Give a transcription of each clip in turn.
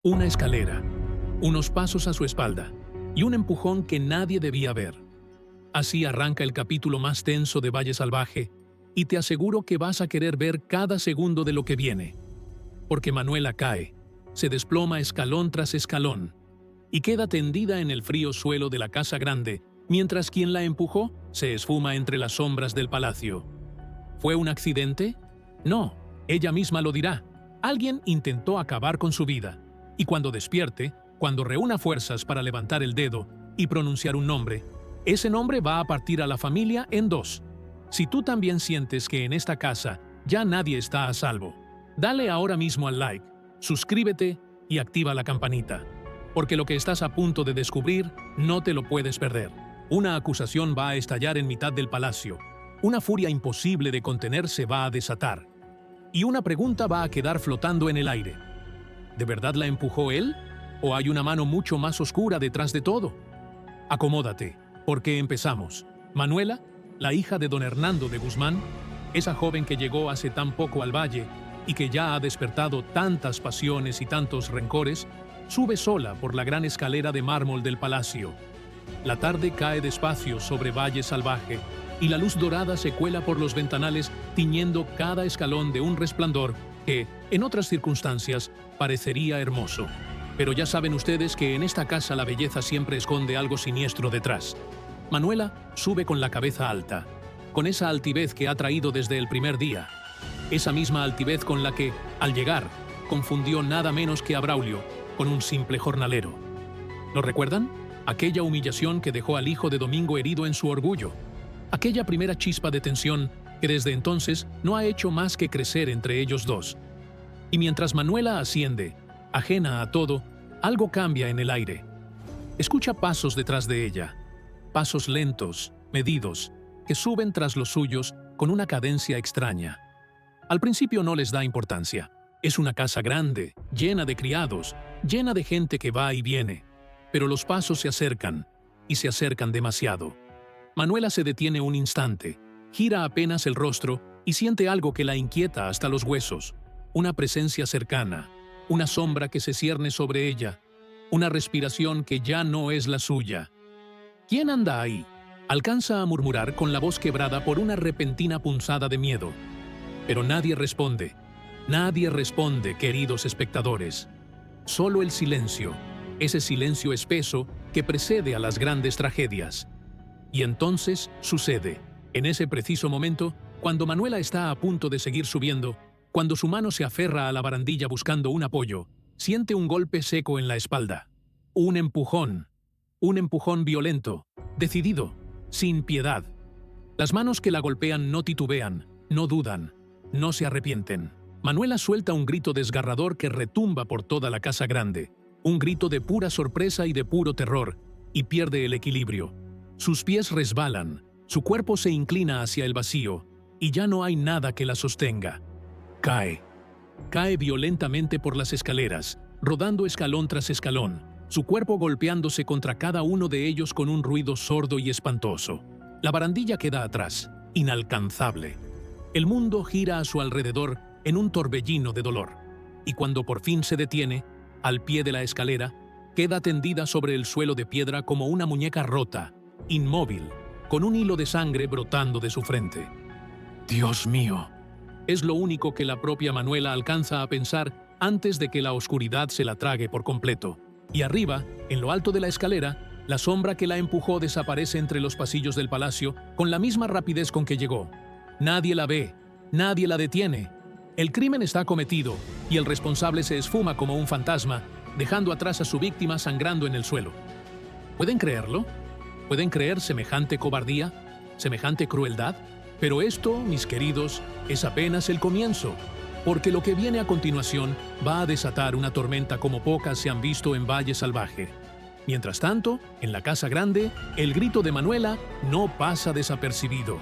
Una escalera, unos pasos a su espalda y un empujón que nadie debía ver. Así arranca el capítulo más tenso de Valle Salvaje y te aseguro que vas a querer ver cada segundo de lo que viene. Porque Manuela cae, se desploma escalón tras escalón y queda tendida en el frío suelo de la casa grande, mientras quien la empujó se esfuma entre las sombras del palacio. ¿Fue un accidente? No, ella misma lo dirá. Alguien intentó acabar con su vida. Y cuando despierte, cuando reúna fuerzas para levantar el dedo y pronunciar un nombre, ese nombre va a partir a la familia en dos. Si tú también sientes que en esta casa ya nadie está a salvo, dale ahora mismo al like, suscríbete y activa la campanita. Porque lo que estás a punto de descubrir no te lo puedes perder. Una acusación va a estallar en mitad del palacio. Una furia imposible de contener se va a desatar. Y una pregunta va a quedar flotando en el aire. ¿De verdad la empujó él? ¿O hay una mano mucho más oscura detrás de todo? Acomódate, porque empezamos. Manuela, la hija de don Hernando de Guzmán, esa joven que llegó hace tan poco al valle y que ya ha despertado tantas pasiones y tantos rencores, sube sola por la gran escalera de mármol del palacio. La tarde cae despacio sobre Valle Salvaje y la luz dorada se cuela por los ventanales tiñendo cada escalón de un resplandor que, en otras circunstancias, parecería hermoso. Pero ya saben ustedes que en esta casa la belleza siempre esconde algo siniestro detrás. Manuela sube con la cabeza alta, con esa altivez que ha traído desde el primer día. Esa misma altivez con la que, al llegar, confundió nada menos que a Braulio con un simple jornalero. ¿Lo recuerdan? Aquella humillación que dejó al hijo de Domingo herido en su orgullo. Aquella primera chispa de tensión que desde entonces no ha hecho más que crecer entre ellos dos. Y mientras Manuela asciende, ajena a todo, algo cambia en el aire. Escucha pasos detrás de ella, pasos lentos, medidos, que suben tras los suyos con una cadencia extraña. Al principio no les da importancia. Es una casa grande, llena de criados, llena de gente que va y viene. Pero los pasos se acercan, y se acercan demasiado. Manuela se detiene un instante, gira apenas el rostro y siente algo que la inquieta hasta los huesos. Una presencia cercana, una sombra que se cierne sobre ella, una respiración que ya no es la suya. ¿Quién anda ahí? Alcanza a murmurar con la voz quebrada por una repentina punzada de miedo. Pero nadie responde, queridos espectadores. Solo el silencio, ese silencio espeso que precede a las grandes tragedias. Y entonces sucede, en ese preciso momento, cuando Manuela está a punto de seguir subiendo, cuando su mano se aferra a la barandilla buscando un apoyo, siente un golpe seco en la espalda. Un empujón violento, decidido, sin piedad. Las manos que la golpean no titubean, no dudan, no se arrepienten. Manuela suelta un grito desgarrador que retumba por toda la casa grande, un grito de pura sorpresa y de puro terror, y pierde el equilibrio. Sus pies resbalan, su cuerpo se inclina hacia el vacío, y ya no hay nada que la sostenga. Cae violentamente por las escaleras, rodando escalón tras escalón, su cuerpo golpeándose contra cada uno de ellos con un ruido sordo y espantoso. La barandilla queda atrás, inalcanzable. El mundo gira a su alrededor en un torbellino de dolor, y cuando por fin se detiene, al pie de la escalera, queda tendida sobre el suelo de piedra como una muñeca rota, inmóvil, con un hilo de sangre brotando de su frente. ¡Dios mío! Es lo único que la propia Manuela alcanza a pensar antes de que la oscuridad se la trague por completo. Y arriba, en lo alto de la escalera, la sombra que la empujó desaparece entre los pasillos del palacio con la misma rapidez con que llegó. Nadie la ve, nadie la detiene. El crimen está cometido y el responsable se esfuma como un fantasma, dejando atrás a su víctima sangrando en el suelo. ¿Pueden creerlo? ¿Pueden creer semejante cobardía? ¿Semejante crueldad? Pero esto, mis queridos, es apenas el comienzo, porque lo que viene a continuación va a desatar una tormenta como pocas se han visto en Valle Salvaje. Mientras tanto, en la casa grande, el grito de Manuela no pasa desapercibido.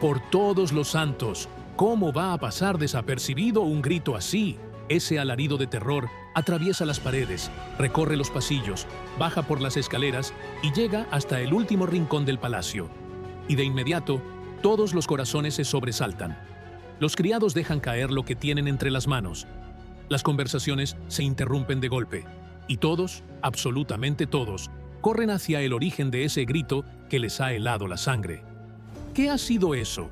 Por todos los santos, ¿cómo va a pasar desapercibido un grito así? Ese alarido de terror atraviesa las paredes, recorre los pasillos, baja por las escaleras y llega hasta el último rincón del palacio. Y de inmediato, todos los corazones se sobresaltan. Los criados dejan caer lo que tienen entre las manos. Las conversaciones se interrumpen de golpe, y todos, absolutamente todos, corren hacia el origen de ese grito que les ha helado la sangre. ¿Qué ha sido eso?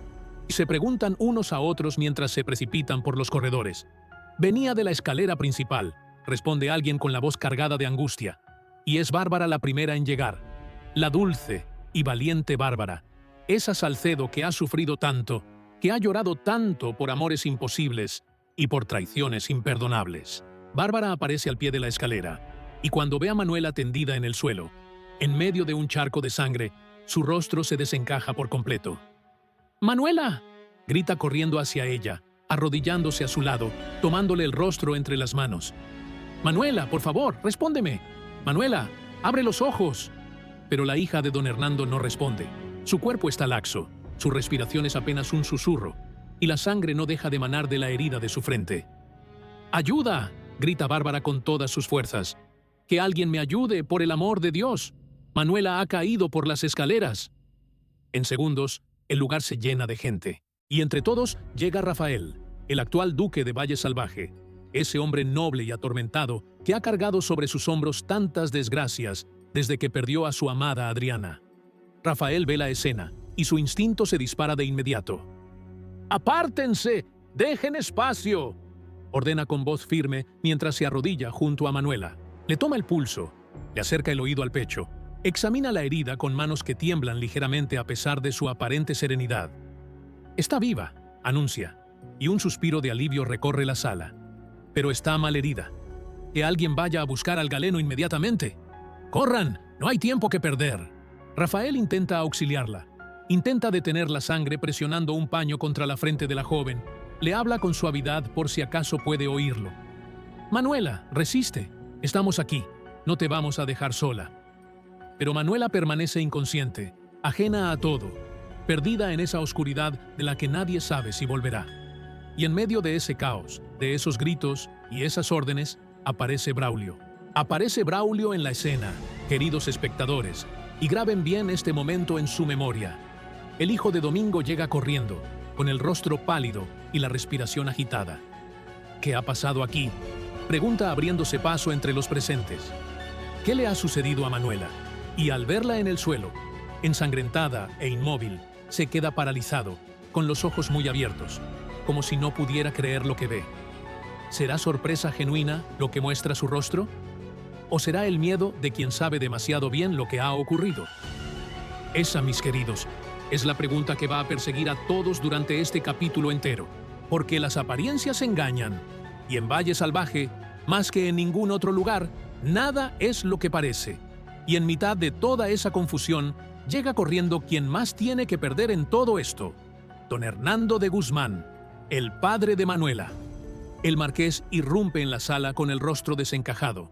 Se preguntan unos a otros mientras se precipitan por los corredores. Venía de la escalera principal, responde alguien con la voz cargada de angustia. Y es Bárbara la primera en llegar. La dulce y valiente Bárbara. Esa Salcedo que ha sufrido tanto, que ha llorado tanto por amores imposibles y por traiciones imperdonables. Bárbara aparece al pie de la escalera, y cuando ve a Manuela tendida en el suelo, en medio de un charco de sangre, su rostro se desencaja por completo. ¡Manuela!, grita corriendo hacia ella, arrodillándose a su lado, tomándole el rostro entre las manos. ¡Manuela, por favor, respóndeme! ¡Manuela, abre los ojos! Pero la hija de don Hernando no responde. Su cuerpo está laxo, su respiración es apenas un susurro, y la sangre no deja de manar de la herida de su frente. ¡Ayuda!, grita Bárbara con todas sus fuerzas. ¡Que alguien me ayude, por el amor de Dios! Manuela ha caído por las escaleras. En segundos, el lugar se llena de gente, y entre todos llega Rafael, el actual duque de Valle Salvaje, ese hombre noble y atormentado que ha cargado sobre sus hombros tantas desgracias desde que perdió a su amada Adriana. Rafael ve la escena, y su instinto se dispara de inmediato. ¡Apártense! ¡Dejen espacio!, ordena con voz firme mientras se arrodilla junto a Manuela. Le toma el pulso, le acerca el oído al pecho, examina la herida con manos que tiemblan ligeramente a pesar de su aparente serenidad. Está viva, anuncia, y un suspiro de alivio recorre la sala. Pero está malherida. Que alguien vaya a buscar al galeno inmediatamente. ¡Corran! No hay tiempo que perder. Rafael intenta auxiliarla. Intenta detener la sangre presionando un paño contra la frente de la joven. Le habla con suavidad por si acaso puede oírlo. Manuela, resiste. Estamos aquí. No te vamos a dejar sola. Pero Manuela permanece inconsciente, ajena a todo, perdida en esa oscuridad de la que nadie sabe si volverá. Y en medio de ese caos, de esos gritos y esas órdenes, aparece Braulio. Aparece Braulio en la escena, queridos espectadores, y graben bien este momento en su memoria. El hijo de Domingo llega corriendo, con el rostro pálido y la respiración agitada. ¿Qué ha pasado aquí?, pregunta abriéndose paso entre los presentes. ¿Qué le ha sucedido a Manuela? Y al verla en el suelo, ensangrentada e inmóvil, se queda paralizado, con los ojos muy abiertos, como si no pudiera creer lo que ve. ¿Será sorpresa genuina lo que muestra su rostro? ¿O será el miedo de quien sabe demasiado bien lo que ha ocurrido? Esa, mis queridos, es la pregunta que va a perseguir a todos durante este capítulo entero, porque las apariencias engañan, y en Valle Salvaje, más que en ningún otro lugar, nada es lo que parece. Y en mitad de toda esa confusión, llega corriendo quien más tiene que perder en todo esto: don Hernando de Guzmán, el padre de Manuela. El marqués irrumpe en la sala con el rostro desencajado,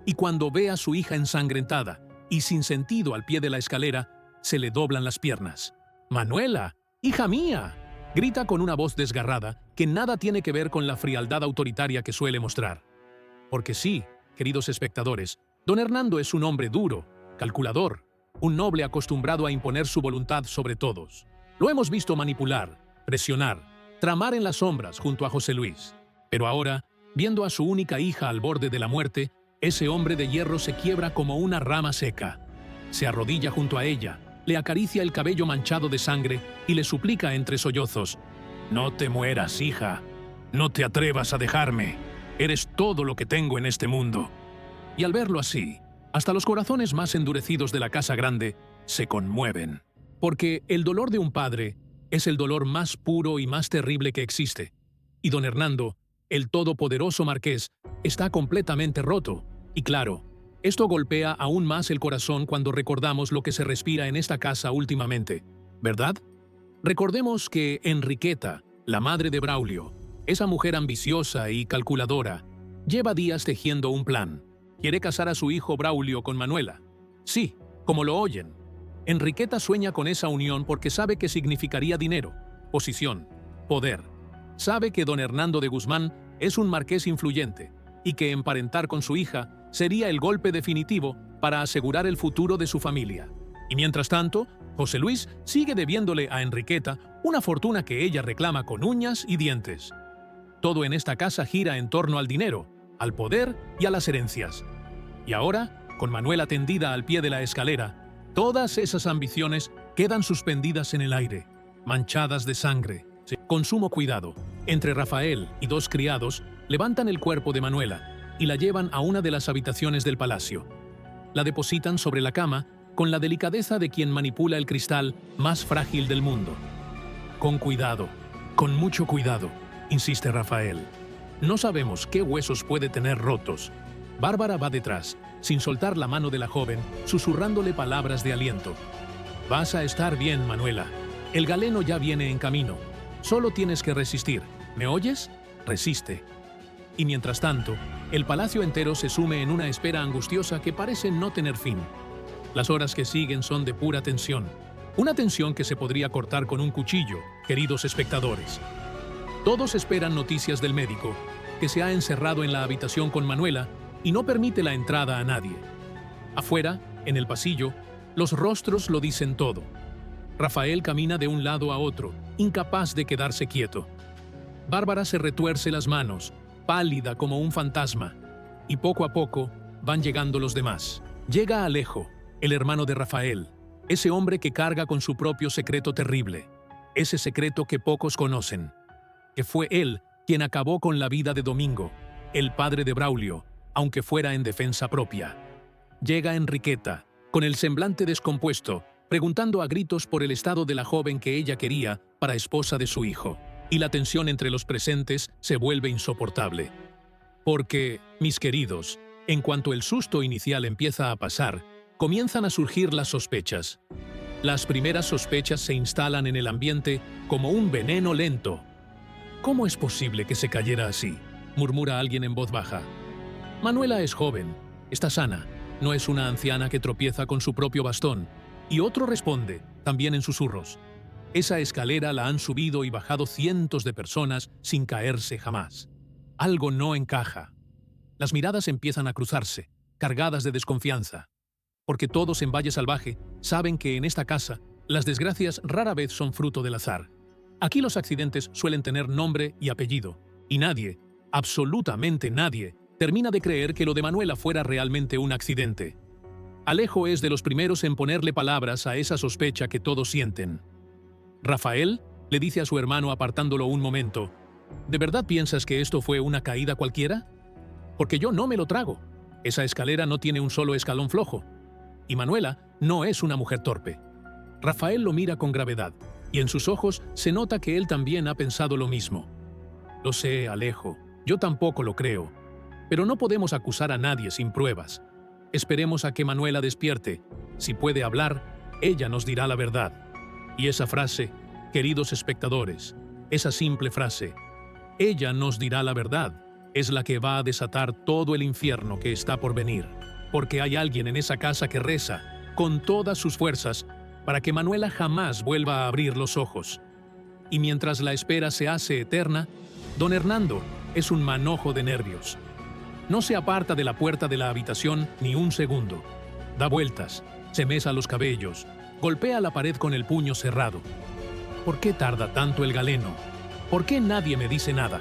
y cuando ve a su hija ensangrentada y sin sentido al pie de la escalera, se le doblan las piernas. «¡Manuela, hija mía!», grita con una voz desgarrada que nada tiene que ver con la frialdad autoritaria que suele mostrar. Porque sí, queridos espectadores, don Hernando es un hombre duro, calculador, un noble acostumbrado a imponer su voluntad sobre todos. Lo hemos visto manipular, presionar, tramar en las sombras junto a José Luis. Pero ahora, viendo a su única hija al borde de la muerte, ese hombre de hierro se quiebra como una rama seca. Se arrodilla junto a ella, le acaricia el cabello manchado de sangre y le suplica entre sollozos: «No te mueras, hija. No te atrevas a dejarme. Eres todo lo que tengo en este mundo». Y al verlo así, hasta los corazones más endurecidos de la Casa Grande se conmueven. Porque el dolor de un padre es el dolor más puro y más terrible que existe. Y don Hernando, el todopoderoso marqués, está completamente roto. Y claro, esto golpea aún más el corazón cuando recordamos lo que se respira en esta casa últimamente, ¿verdad? Recordemos que Enriqueta, la madre de Braulio, esa mujer ambiciosa y calculadora, lleva días tejiendo un plan. Quiere casar a su hijo Braulio con Manuela. Sí, como lo oyen. Enriqueta sueña con esa unión porque sabe que significaría dinero, posición, poder. Sabe que don Hernando de Guzmán es un marqués influyente y que emparentar con su hija sería el golpe definitivo para asegurar el futuro de su familia. Y mientras tanto, José Luis sigue debiéndole a Enriqueta una fortuna que ella reclama con uñas y dientes. Todo en esta casa gira en torno al dinero, al poder y a las herencias. Y ahora, con Manuela tendida al pie de la escalera, todas esas ambiciones quedan suspendidas en el aire, manchadas de sangre. Con sumo cuidado, entre Rafael y 2 criados, levantan el cuerpo de Manuela y la llevan a una de las habitaciones del palacio. La depositan sobre la cama con la delicadeza de quien manipula el cristal más frágil del mundo. Con cuidado, con mucho cuidado, insiste Rafael. No sabemos qué huesos puede tener rotos. Bárbara va detrás, sin soltar la mano de la joven, susurrándole palabras de aliento. Vas a estar bien, Manuela. El galeno ya viene en camino. Solo tienes que resistir. ¿Me oyes? Resiste. Y mientras tanto, el palacio entero se sume en una espera angustiosa que parece no tener fin. Las horas que siguen son de pura tensión. Una tensión que se podría cortar con un cuchillo, queridos espectadores. Todos esperan noticias del médico, que se ha encerrado en la habitación con Manuela y no permite la entrada a nadie. Afuera, en el pasillo, los rostros lo dicen todo. Rafael camina de un lado a otro, incapaz de quedarse quieto. Bárbara se retuerce las manos, pálida como un fantasma, y poco a poco van llegando los demás. Llega Alejo, el hermano de Rafael, ese hombre que carga con su propio secreto terrible, ese secreto que pocos conocen, que fue él quien acabó con la vida de Domingo, el padre de Braulio, aunque fuera en defensa propia. Llega Enriqueta, con el semblante descompuesto, preguntando a gritos por el estado de la joven que ella quería para esposa de su hijo, y la tensión entre los presentes se vuelve insoportable. Porque, mis queridos, en cuanto el susto inicial empieza a pasar, comienzan a surgir las sospechas. Las primeras sospechas se instalan en el ambiente como un veneno lento. ¿Cómo es posible que se cayera así?, murmura alguien en voz baja. Manuela es joven, está sana, no es una anciana que tropieza con su propio bastón. Y otro responde, también en susurros. Esa escalera la han subido y bajado cientos de personas sin caerse jamás. Algo no encaja. Las miradas empiezan a cruzarse, cargadas de desconfianza. Porque todos en Valle Salvaje saben que en esta casa las desgracias rara vez son fruto del azar. Aquí los accidentes suelen tener nombre y apellido, y nadie, absolutamente nadie, termina de creer que lo de Manuela fuera realmente un accidente. Alejo es de los primeros en ponerle palabras a esa sospecha que todos sienten. Rafael le dice a su hermano apartándolo un momento, ¿de verdad piensas que esto fue una caída cualquiera? Porque yo no me lo trago. Esa escalera no tiene un solo escalón flojo. Y Manuela no es una mujer torpe. Rafael lo mira con gravedad, y en sus ojos se nota que él también ha pensado lo mismo. Lo sé, Alejo, yo tampoco lo creo. Pero no podemos acusar a nadie sin pruebas. Esperemos a que Manuela despierte. Si puede hablar, ella nos dirá la verdad. Y esa frase, queridos espectadores, esa simple frase, ella nos dirá la verdad, es la que va a desatar todo el infierno que está por venir. Porque hay alguien en esa casa que reza, con todas sus fuerzas, para que Manuela jamás vuelva a abrir los ojos. Y mientras la espera se hace eterna, don Hernando es un manojo de nervios. No se aparta de la puerta de la habitación ni un segundo. Da vueltas, se mesa los cabellos, golpea la pared con el puño cerrado. ¿Por qué tarda tanto el galeno? ¿Por qué nadie me dice nada?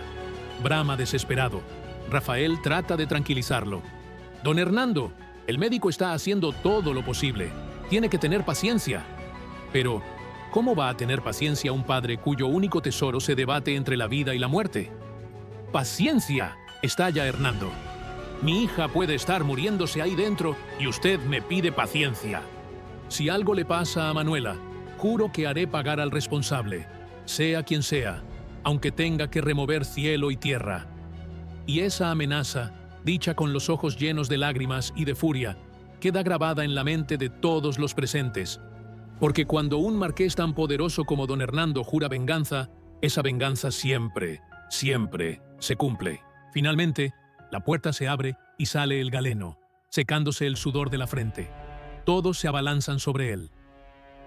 Brama desesperado. Rafael trata de tranquilizarlo. Don Hernando, el médico está haciendo todo lo posible. Tiene que tener paciencia. Pero, ¿cómo va a tener paciencia un padre cuyo único tesoro se debate entre la vida y la muerte? ¡Paciencia!, estalla Hernando. Mi hija puede estar muriéndose ahí dentro y usted me pide paciencia. Si algo le pasa a Manuela, juro que haré pagar al responsable, sea quien sea, aunque tenga que remover cielo y tierra. Y esa amenaza, dicha con los ojos llenos de lágrimas y de furia, queda grabada en la mente de todos los presentes. Porque cuando un marqués tan poderoso como don Hernando jura venganza, esa venganza siempre, siempre se cumple. Finalmente, la puerta se abre y sale el galeno, secándose el sudor de la frente. Todos se abalanzan sobre él.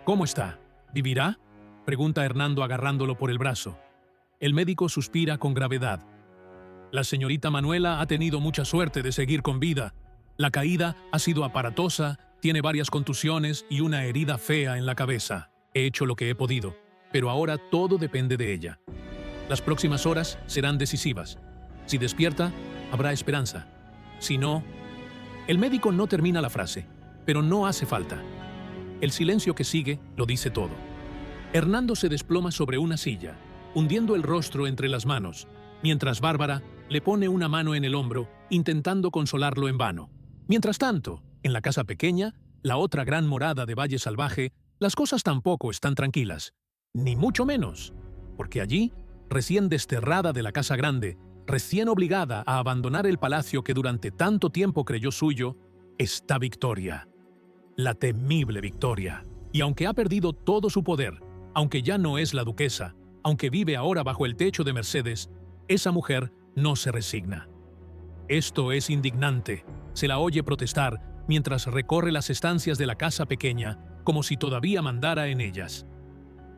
¿Cómo está? ¿Vivirá?, pregunta Hernando agarrándolo por el brazo. El médico suspira con gravedad. La señorita Manuela ha tenido mucha suerte de seguir con vida. La caída ha sido aparatosa, tiene varias contusiones y una herida fea en la cabeza. He hecho lo que he podido, pero ahora todo depende de ella. Las próximas horas serán decisivas. Si despierta, habrá esperanza. Si no... El médico no termina la frase, pero no hace falta. El silencio que sigue lo dice todo. Hernando se desploma sobre una silla, hundiendo el rostro entre las manos, mientras Bárbara le pone una mano en el hombro, intentando consolarlo en vano. Mientras tanto, en la casa pequeña, la otra gran morada de Valle Salvaje, las cosas tampoco están tranquilas. Ni mucho menos, porque allí, recién desterrada de la casa grande, recién obligada a abandonar el palacio que durante tanto tiempo creyó suyo, está Victoria. La temible Victoria. Y aunque ha perdido todo su poder, aunque ya no es la duquesa, aunque vive ahora bajo el techo de Mercedes, esa mujer no se resigna. Esto es indignante. Se la oye protestar mientras recorre las estancias de la casa pequeña como si todavía mandara en ellas.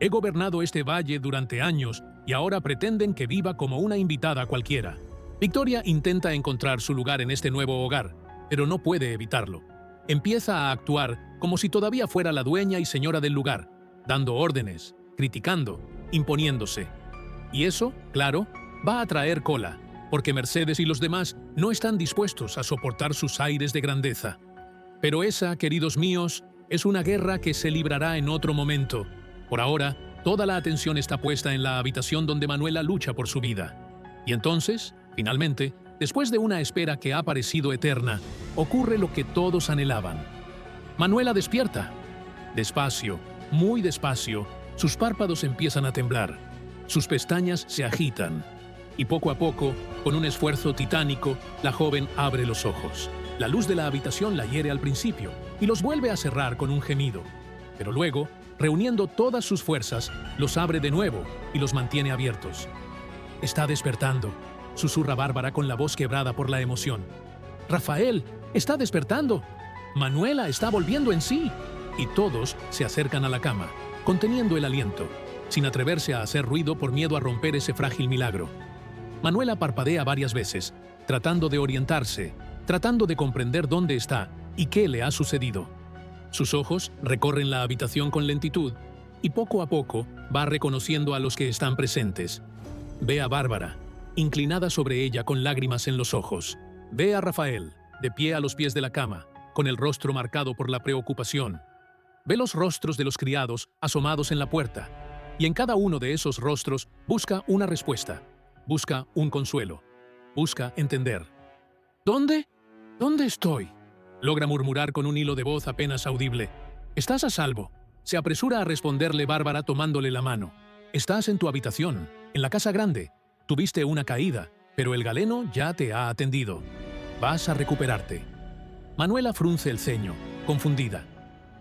He gobernado este valle durante años y ahora pretenden que viva como una invitada cualquiera. Victoria intenta encontrar su lugar en este nuevo hogar, pero no puede evitarlo. Empieza a actuar como si todavía fuera la dueña y señora del lugar, dando órdenes, criticando, imponiéndose. Y eso, claro, va a traer cola, porque Mercedes y los demás no están dispuestos a soportar sus aires de grandeza. Pero esa, queridos míos, es una guerra que se librará en otro momento. Por ahora, toda la atención está puesta en la habitación donde Manuela lucha por su vida. Y entonces, finalmente, después de una espera que ha parecido eterna, ocurre lo que todos anhelaban. Manuela despierta. Despacio, muy despacio, sus párpados empiezan a temblar. Sus pestañas se agitan. Y poco a poco, con un esfuerzo titánico, la joven abre los ojos. La luz de la habitación la hiere al principio y los vuelve a cerrar con un gemido. Pero luego, reuniendo todas sus fuerzas, los abre de nuevo y los mantiene abiertos. «Está despertando», susurra Bárbara con la voz quebrada por la emoción. «Rafael, está despertando. Manuela está volviendo en sí». Y todos se acercan a la cama, conteniendo el aliento, sin atreverse a hacer ruido por miedo a romper ese frágil milagro. Manuela parpadea varias veces, tratando de orientarse, tratando de comprender dónde está y qué le ha sucedido. Sus ojos recorren la habitación con lentitud y poco a poco va reconociendo a los que están presentes. Ve a Bárbara, inclinada sobre ella con lágrimas en los ojos. Ve a Rafael, de pie a los pies de la cama, con el rostro marcado por la preocupación. Ve los rostros de los criados asomados en la puerta, y en cada uno de esos rostros busca una respuesta, busca un consuelo, busca entender. «¿Dónde? ¿Dónde estoy?», logra murmurar con un hilo de voz apenas audible. «Estás a salvo», se apresura a responderle Bárbara tomándole la mano. «Estás en tu habitación, en la casa grande. Tuviste una caída, pero el galeno ya te ha atendido. Vas a recuperarte». Manuela frunce el ceño, confundida.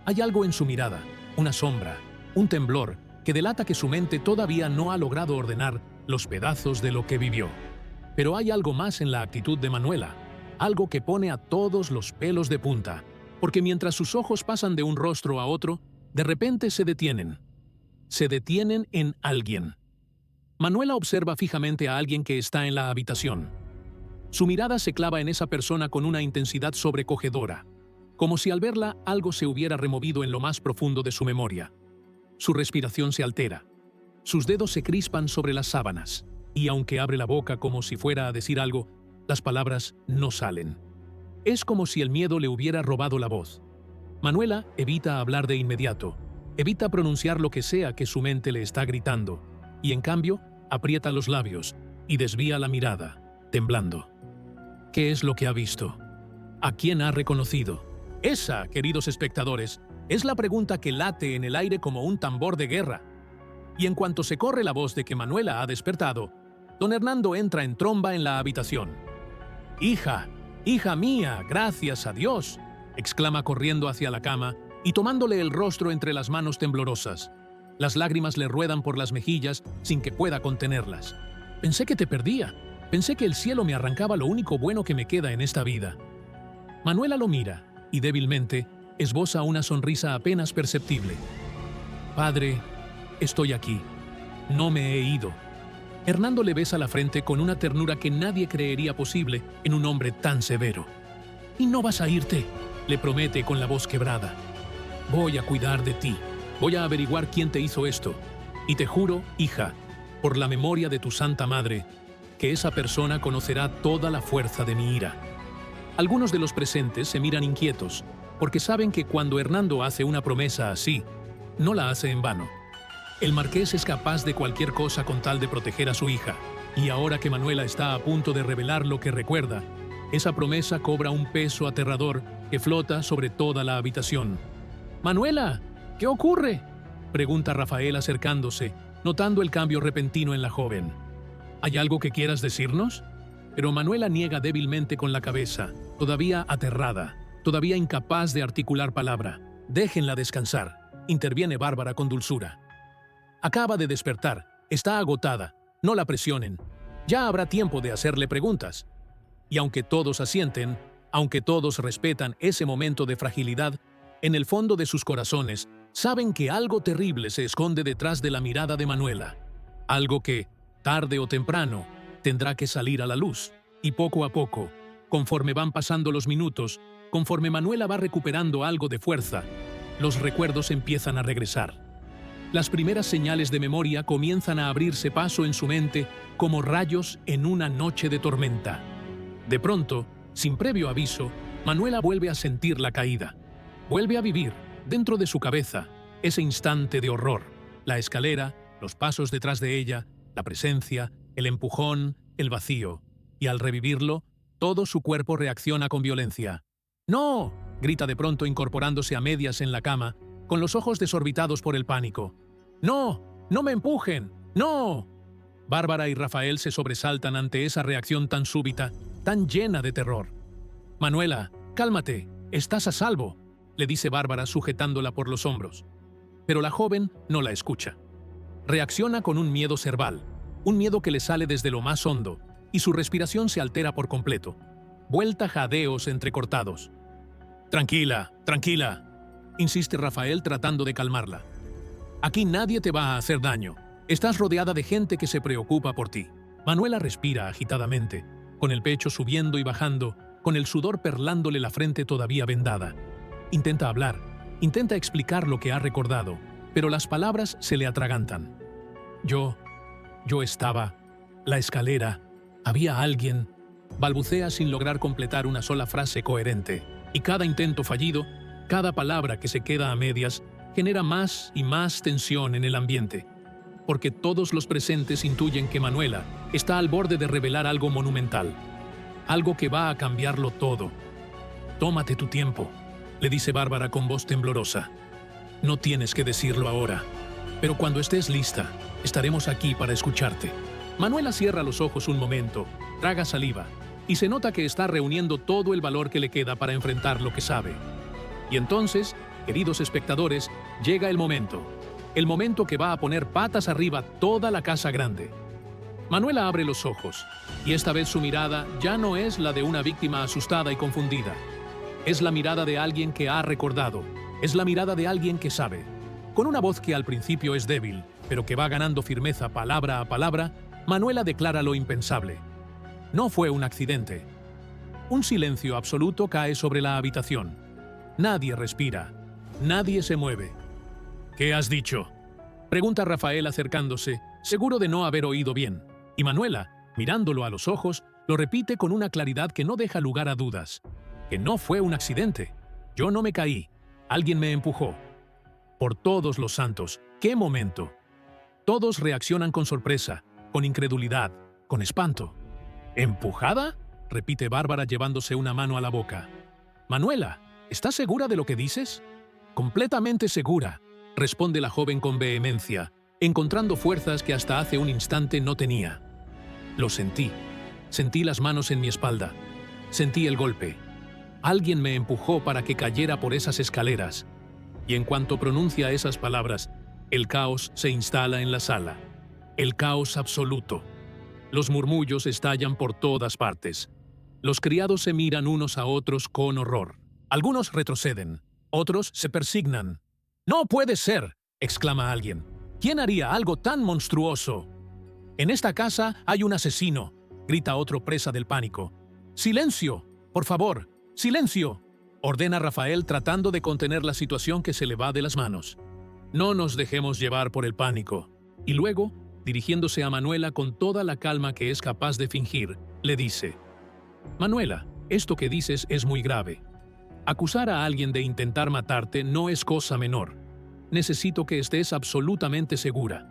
Hay algo en su mirada, una sombra, un temblor, que delata que su mente todavía no ha logrado ordenar los pedazos de lo que vivió. Pero hay algo más en la actitud de Manuela, algo que pone a todos los pelos de punta, porque mientras sus ojos pasan de un rostro a otro, de repente se detienen. Se detienen en alguien. Manuela observa fijamente a alguien que está en la habitación. Su mirada se clava en esa persona con una intensidad sobrecogedora, como si al verla algo se hubiera removido en lo más profundo de su memoria. Su respiración se altera. Sus dedos se crispan sobre las sábanas, y aunque abre la boca como si fuera a decir algo, las palabras no salen. Es como si el miedo le hubiera robado la voz. Manuela evita hablar de inmediato, evita pronunciar lo que sea que su mente le está gritando, y en cambio aprieta los labios y desvía la mirada, temblando. ¿Qué es lo que ha visto? ¿A quién ha reconocido? Esa, queridos espectadores, es la pregunta que late en el aire como un tambor de guerra. Y en cuanto se corre la voz de que Manuela ha despertado, don Hernando entra en tromba en la habitación. «Hija, hija mía, gracias a Dios», exclama corriendo hacia la cama y tomándole el rostro entre las manos temblorosas. Las lágrimas le ruedan por las mejillas sin que pueda contenerlas. «Pensé que te perdía. Pensé que el cielo me arrancaba lo único bueno que me queda en esta vida». Manuela lo mira y débilmente esboza una sonrisa apenas perceptible. «Padre, estoy aquí. No me he ido». Hernando le besa la frente con una ternura que nadie creería posible en un hombre tan severo. «Y no vas a irte», le promete con la voz quebrada. «Voy a cuidar de ti. Voy a averiguar quién te hizo esto. Y te juro, hija, por la memoria de tu Santa Madre, que esa persona conocerá toda la fuerza de mi ira. Algunos de los presentes se miran inquietos, porque saben que cuando Hernando hace una promesa así, no la hace en vano. El marqués es capaz de cualquier cosa con tal de proteger a su hija, y ahora que Manuela está a punto de revelar lo que recuerda, esa promesa cobra un peso aterrador que flota sobre toda la habitación. «Manuela, ¿qué ocurre?», pregunta Rafael acercándose, notando el cambio repentino en la joven. «¿Hay algo que quieras decirnos?». Pero Manuela niega débilmente con la cabeza, todavía aterrada, todavía incapaz de articular palabra. «Déjenla descansar», interviene Bárbara con dulzura. «Acaba de despertar, está agotada, no la presionen. Ya habrá tiempo de hacerle preguntas». Y aunque todos asienten, aunque todos respetan ese momento de fragilidad, en el fondo de sus corazones saben que algo terrible se esconde detrás de la mirada de Manuela. Algo que, tarde o temprano, tendrá que salir a la luz. Y poco a poco, conforme van pasando los minutos, conforme Manuela va recuperando algo de fuerza, los recuerdos empiezan a regresar. Las primeras señales de memoria comienzan a abrirse paso en su mente como rayos en una noche de tormenta. De pronto, sin previo aviso, Manuela vuelve a sentir la caída. Vuelve a vivir, dentro de su cabeza, ese instante de horror. La escalera, los pasos detrás de ella, la presencia, el empujón, el vacío. Y al revivirlo, todo su cuerpo reacciona con violencia. «¡No!», grita de pronto incorporándose a medias en la cama, con los ojos desorbitados por el pánico. «¡No! ¡No me empujen! ¡No!». Bárbara y Rafael se sobresaltan ante esa reacción tan súbita, tan llena de terror. «Manuela, cálmate, estás a salvo», le dice Bárbara sujetándola por los hombros. Pero la joven no la escucha. Reacciona con un miedo cerval, un miedo que le sale desde lo más hondo, y su respiración se altera por completo. Vuelta jadeos entrecortados. «Tranquila, tranquila», insiste Rafael tratando de calmarla. «Aquí nadie te va a hacer daño. Estás rodeada de gente que se preocupa por ti». Manuela respira agitadamente, con el pecho subiendo y bajando, con el sudor perlándole la frente todavía vendada. Intenta hablar, intenta explicar lo que ha recordado, pero las palabras se le atragantan. Yo estaba, la escalera, había alguien, balbucea sin lograr completar una sola frase coherente, y cada intento fallido, cada palabra que se queda a medias, genera más y más tensión en el ambiente, porque todos los presentes intuyen que Manuela está al borde de revelar algo monumental, algo que va a cambiarlo todo. «Tómate tu tiempo», le dice Bárbara con voz temblorosa. «No tienes que decirlo ahora, pero cuando estés lista, estaremos aquí para escucharte». Manuela cierra los ojos un momento, traga saliva, y se nota que está reuniendo todo el valor que le queda para enfrentar lo que sabe. Y entonces, queridos espectadores, llega el momento que va a poner patas arriba toda la casa grande. Manuela abre los ojos, y esta vez su mirada ya no es la de una víctima asustada y confundida. Es la mirada de alguien que ha recordado, es la mirada de alguien que sabe. Con una voz que al principio es débil, pero que va ganando firmeza palabra a palabra, Manuela declara lo impensable. No fue un accidente. Un silencio absoluto cae sobre la habitación. Nadie respira, nadie se mueve. «¿Qué has dicho?», pregunta Rafael acercándose, seguro de no haber oído bien. Y Manuela, mirándolo a los ojos, lo repite con una claridad que no deja lugar a dudas. «Que no fue un accidente. Yo no me caí. Alguien me empujó». Por todos los santos, ¡qué momento! Todos reaccionan con sorpresa, con incredulidad, con espanto. «¿Empujada?», repite Bárbara llevándose una mano a la boca. «Manuela, ¿estás segura de lo que dices?». «Completamente segura», responde la joven con vehemencia, encontrando fuerzas que hasta hace un instante no tenía. «Lo sentí. Sentí las manos en mi espalda. Sentí el golpe. Alguien me empujó para que cayera por esas escaleras». Y en cuanto pronuncia esas palabras, el caos se instala en la sala. El caos absoluto. Los murmullos estallan por todas partes. Los criados se miran unos a otros con horror. Algunos retroceden, otros se persignan. «¡No puede ser!», exclama alguien. «¿Quién haría algo tan monstruoso?». «En esta casa hay un asesino», grita otro presa del pánico. «¡Silencio! Por favor, silencio!», ordena Rafael tratando de contener la situación que se le va de las manos. «No nos dejemos llevar por el pánico». Y luego, Dirigiéndose a Manuela con toda la calma que es capaz de fingir, le dice: Manuela, esto que dices es muy grave. Acusar a alguien de intentar matarte no es cosa menor. Necesito que estés absolutamente segura.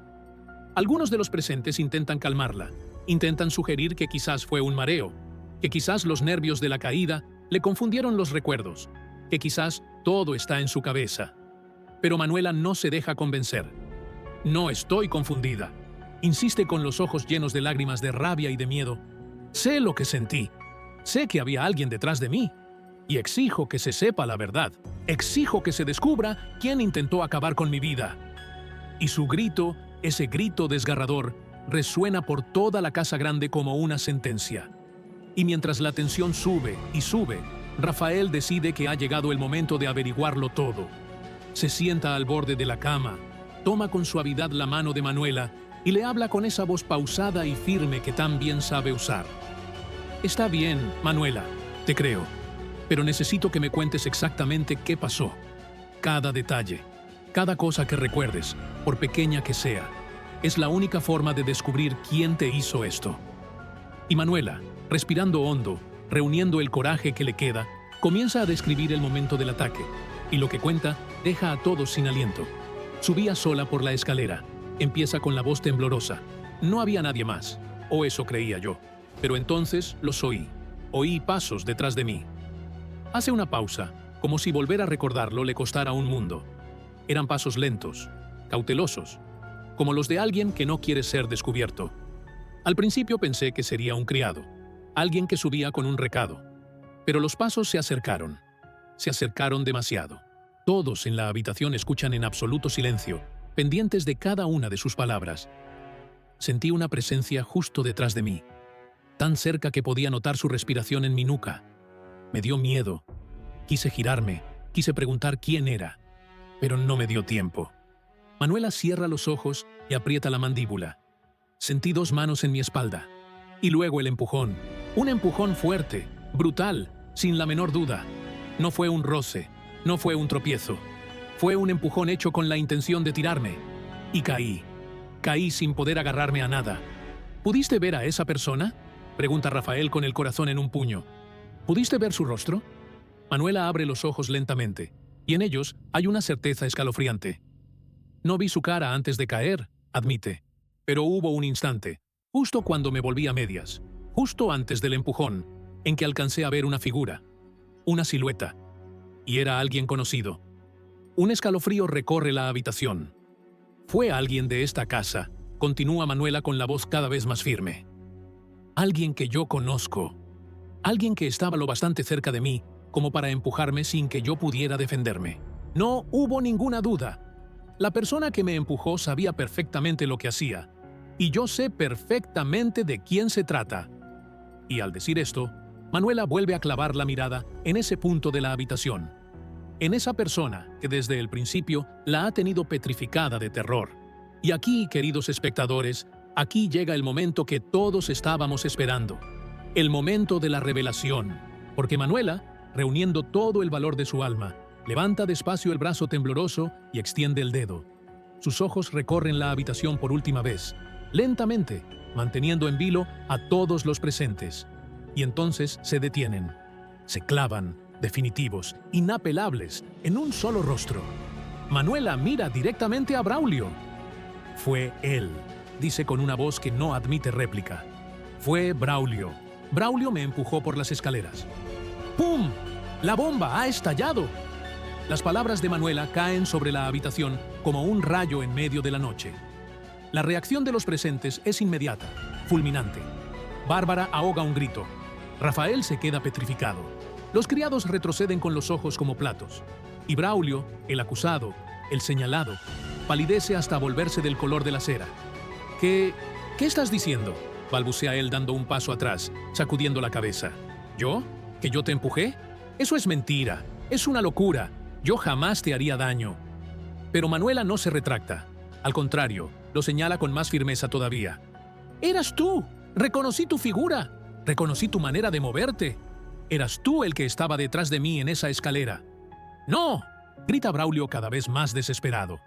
Algunos de los presentes intentan calmarla, intentan sugerir que quizás fue un mareo, que quizás los nervios de la caída le confundieron los recuerdos, que quizás todo está en su cabeza. Pero Manuela no se deja convencer. No estoy confundida. Insiste con los ojos llenos de lágrimas de rabia y de miedo. Sé lo que sentí. Sé que había alguien detrás de mí. Y exijo que se sepa la verdad. Exijo que se descubra quién intentó acabar con mi vida. Y su grito, ese grito desgarrador, resuena por toda la casa grande como una sentencia. Y mientras la tensión sube y sube, Rafael decide que ha llegado el momento de averiguarlo todo. Se sienta al borde de la cama, toma con suavidad la mano de Manuela y le habla con esa voz pausada y firme que tan bien sabe usar. Está bien, Manuela, te creo, pero necesito que me cuentes exactamente qué pasó. Cada detalle, cada cosa que recuerdes, por pequeña que sea, es la única forma de descubrir quién te hizo esto. Y Manuela, respirando hondo, reuniendo el coraje que le queda, comienza a describir el momento del ataque, y lo que cuenta deja a todos sin aliento. Subía sola por la escalera. Empieza con la voz temblorosa. No había nadie más, o eso creía yo. Pero entonces los oí. Oí pasos detrás de mí. Hace una pausa, como si volver a recordarlo le costara un mundo. Eran pasos lentos, cautelosos, como los de alguien que no quiere ser descubierto. Al principio pensé que sería un criado, alguien que subía con un recado. Pero los pasos se acercaron demasiado. Todos en la habitación escuchan en absoluto silencio, pendientes de cada una de sus palabras. Sentí una presencia justo detrás de mí, tan cerca que podía notar su respiración en mi nuca. Me dio miedo. Quise girarme, quise preguntar quién era, pero no me dio tiempo. Manuela cierra los ojos y aprieta la mandíbula. Sentí 2 manos en mi espalda. Y luego el empujón. Un empujón fuerte, brutal, sin la menor duda. No fue un roce, no fue un tropiezo. Fue un empujón hecho con la intención de tirarme. Y caí. Caí sin poder agarrarme a nada. ¿Pudiste ver a esa persona?, pregunta Rafael con el corazón en un puño. ¿Pudiste ver su rostro? Manuela abre los ojos lentamente, y en ellos hay una certeza escalofriante. No vi su cara antes de caer, admite. Pero hubo un instante, justo cuando me volví a medias, justo antes del empujón, en que alcancé a ver una figura, una silueta. Y era alguien conocido. Un escalofrío recorre la habitación. Fue alguien de esta casa, continúa Manuela con la voz cada vez más firme. Alguien que yo conozco. Alguien que estaba lo bastante cerca de mí como para empujarme sin que yo pudiera defenderme. No hubo ninguna duda. La persona que me empujó sabía perfectamente lo que hacía. Y yo sé perfectamente de quién se trata. Y al decir esto, Manuela vuelve a clavar la mirada en ese punto de la habitación. En esa persona que desde el principio la ha tenido petrificada de terror. Y aquí, queridos espectadores, aquí llega el momento que todos estábamos esperando. El momento de la revelación. Porque Manuela, reuniendo todo el valor de su alma, levanta despacio el brazo tembloroso y extiende el dedo. Sus ojos recorren la habitación por última vez, lentamente, manteniendo en vilo a todos los presentes. Y entonces se detienen. Se clavan, definitivos, inapelables, en un solo rostro. Manuela mira directamente a Braulio. Fue él, dice con una voz que no admite réplica. Fue Braulio. Braulio me empujó por las escaleras. ¡Pum! ¡La bomba ha estallado! Las palabras de Manuela caen sobre la habitación como un rayo en medio de la noche. La reacción de los presentes es inmediata, fulminante. Bárbara ahoga un grito. Rafael se queda petrificado. Los criados retroceden con los ojos como platos. Y Braulio, el acusado, el señalado, palidece hasta volverse del color de la cera. ¿Qué estás diciendo?, balbucea él dando un paso atrás, sacudiendo la cabeza. ¿Yo? ¿Que yo te empujé? Eso es mentira, es una locura. Yo jamás te haría daño. Pero Manuela no se retracta. Al contrario, lo señala con más firmeza todavía. ¡Eras tú! ¡Reconocí tu figura! ¡Reconocí tu manera de moverte! Eras tú el que estaba detrás de mí en esa escalera. ¡No!, grita Braulio cada vez más desesperado.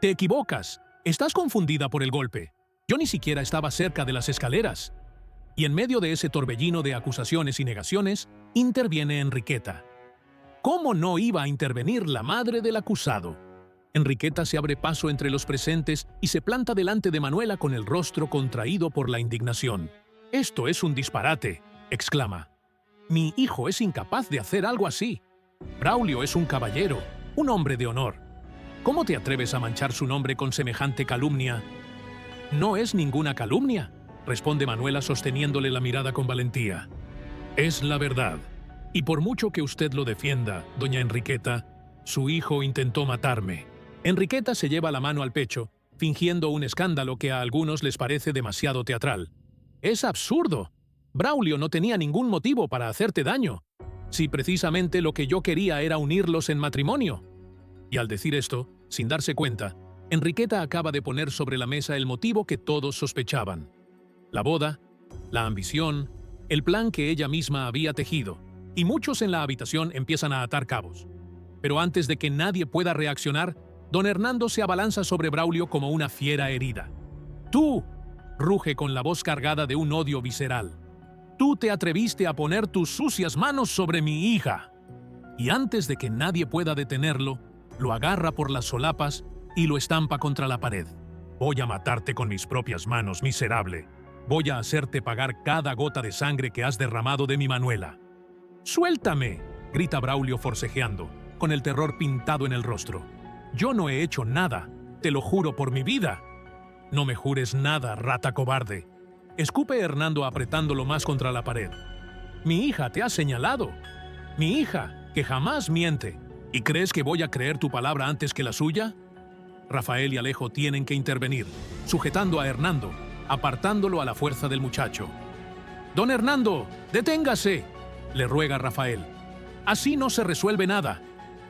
Te equivocas. Estás confundida por el golpe. Yo ni siquiera estaba cerca de las escaleras. Y en medio de ese torbellino de acusaciones y negaciones, interviene Enriqueta. ¿Cómo no iba a intervenir la madre del acusado? Enriqueta se abre paso entre los presentes y se planta delante de Manuela con el rostro contraído por la indignación. «Esto es un disparate», exclama. «Mi hijo es incapaz de hacer algo así. Braulio es un caballero, un hombre de honor. ¿Cómo te atreves a manchar su nombre con semejante calumnia?» «No es ninguna calumnia», responde Manuela sosteniéndole la mirada con valentía. «Es la verdad. Y por mucho que usted lo defienda, doña Enriqueta, su hijo intentó matarme». Enriqueta se lleva la mano al pecho, fingiendo un escándalo que a algunos les parece demasiado teatral. «Es absurdo. Braulio no tenía ningún motivo para hacerte daño. Si precisamente lo que yo quería era unirlos en matrimonio». Y al decir esto, sin darse cuenta, Enriqueta acaba de poner sobre la mesa el motivo que todos sospechaban. La boda, la ambición, el plan que ella misma había tejido, y muchos en la habitación empiezan a atar cabos. Pero antes de que nadie pueda reaccionar, don Hernando se abalanza sobre Braulio como una fiera herida. «¡Tú!», ruge con la voz cargada de un odio visceral. «¡Tú te atreviste a poner tus sucias manos sobre mi hija!». Y antes de que nadie pueda detenerlo, lo agarra por las solapas y lo estampa contra la pared. «Voy a matarte con mis propias manos, miserable. Voy a hacerte pagar cada gota de sangre que has derramado de mi Manuela». «¡Suéltame!», grita Braulio forcejeando, con el terror pintado en el rostro. «Yo no he hecho nada, te lo juro por mi vida». «No me jures nada, rata cobarde», escupe Hernando apretándolo más contra la pared. «Mi hija te ha señalado. Mi hija, que jamás miente. ¿Y crees que voy a creer tu palabra antes que la suya?». Rafael y Alejo tienen que intervenir, sujetando a Hernando, apartándolo a la fuerza del muchacho. «Don Hernando, deténgase», le ruega Rafael. «Así no se resuelve nada.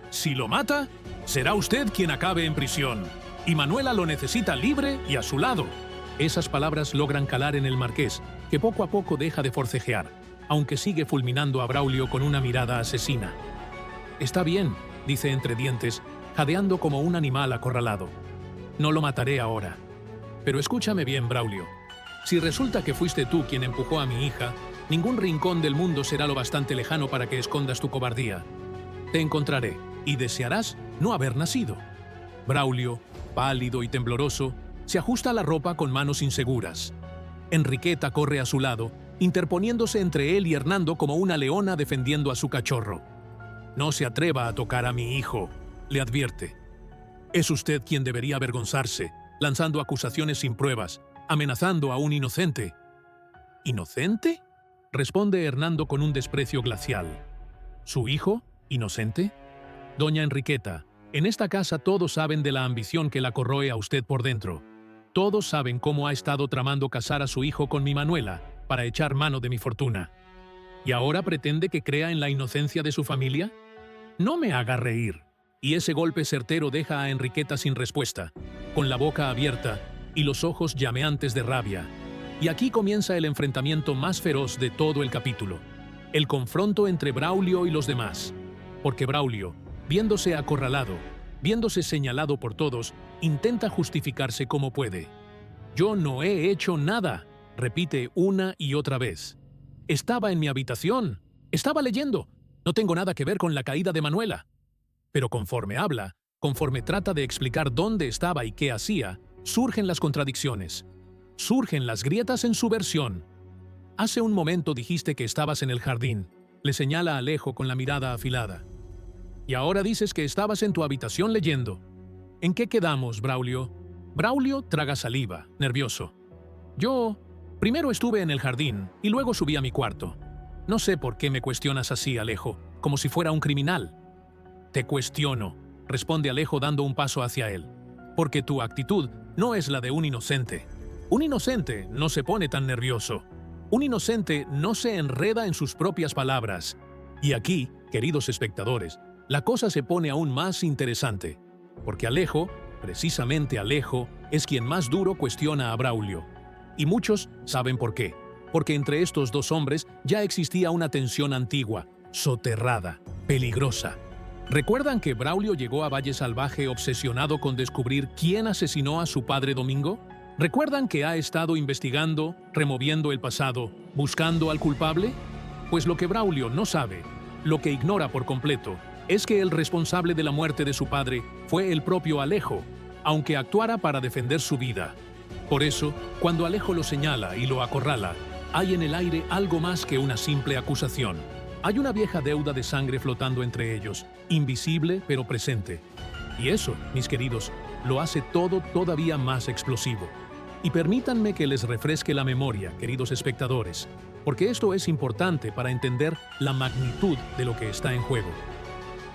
Si lo mata, será usted quien acabe en prisión, y Manuela lo necesita libre y a su lado». Esas palabras logran calar en el marqués, que poco a poco deja de forcejear, aunque sigue fulminando a Braulio con una mirada asesina. «Está bien», dice entre dientes, jadeando como un animal acorralado. «No lo mataré ahora. Pero escúchame bien, Braulio. Si resulta que fuiste tú quien empujó a mi hija, ningún rincón del mundo será lo bastante lejano para que escondas tu cobardía. Te encontraré y desearás no haber nacido». Braulio, pálido y tembloroso, se ajusta la ropa con manos inseguras. Enriqueta corre a su lado, interponiéndose entre él y Hernando como una leona defendiendo a su cachorro. «No se atreva a tocar a mi hijo», le advierte. «Es usted quien debería avergonzarse, lanzando acusaciones sin pruebas, amenazando a un inocente». «¿Inocente?», responde Hernando con un desprecio glacial. «¿Su hijo? ¿Inocente? Doña Enriqueta, en esta casa todos saben de la ambición que la corroe a usted por dentro. Todos saben cómo ha estado tramando casar a su hijo con mi Manuela para echar mano de mi fortuna. ¿Y ahora pretende que crea en la inocencia de su familia? No me haga reír». Y ese golpe certero deja a Enriqueta sin respuesta, con la boca abierta y los ojos llameantes de rabia. Y aquí comienza el enfrentamiento más feroz de todo el capítulo. El confronto entre Braulio y los demás. Porque Braulio, viéndose acorralado, viéndose señalado por todos, intenta justificarse como puede. «Yo no he hecho nada», repite una y otra vez. «Estaba en mi habitación, estaba leyendo, no tengo nada que ver con la caída de Manuela». Pero conforme habla, conforme trata de explicar dónde estaba y qué hacía, surgen las contradicciones. Surgen las grietas en su versión. «Hace un momento dijiste que estabas en el jardín», le señala a Alejo con la mirada afilada. «Y ahora dices que estabas en tu habitación leyendo. ¿En qué quedamos, Braulio?» Braulio traga saliva, nervioso. «Yo primero estuve en el jardín y luego subí a mi cuarto. No sé por qué me cuestionas así, Alejo, como si fuera un criminal». «Te cuestiono», responde Alejo dando un paso hacia él, «porque tu actitud no es la de un inocente. Un inocente no se pone tan nervioso. Un inocente no se enreda en sus propias palabras. Y aquí, queridos espectadores, la cosa se pone aún más interesante, porque Alejo, precisamente Alejo, es quien más duro cuestiona a Braulio. Y muchos saben por qué. Porque entre estos dos hombres ya existía una tensión antigua, soterrada, peligrosa. ¿Recuerdan que Braulio llegó a Valle Salvaje obsesionado con descubrir quién asesinó a su padre Domingo? ¿Recuerdan que ha estado investigando, removiendo el pasado, buscando al culpable? Pues lo que Braulio no sabe, lo que ignora por completo, es que el responsable de la muerte de su padre fue el propio Alejo, aunque actuara para defender su vida. Por eso, cuando Alejo lo señala y lo acorrala, hay en el aire algo más que una simple acusación. Hay una vieja deuda de sangre flotando entre ellos, invisible pero presente. Y eso, mis queridos, lo hace todo todavía más explosivo. Y permítanme que les refresque la memoria, queridos espectadores, porque esto es importante para entender la magnitud de lo que está en juego.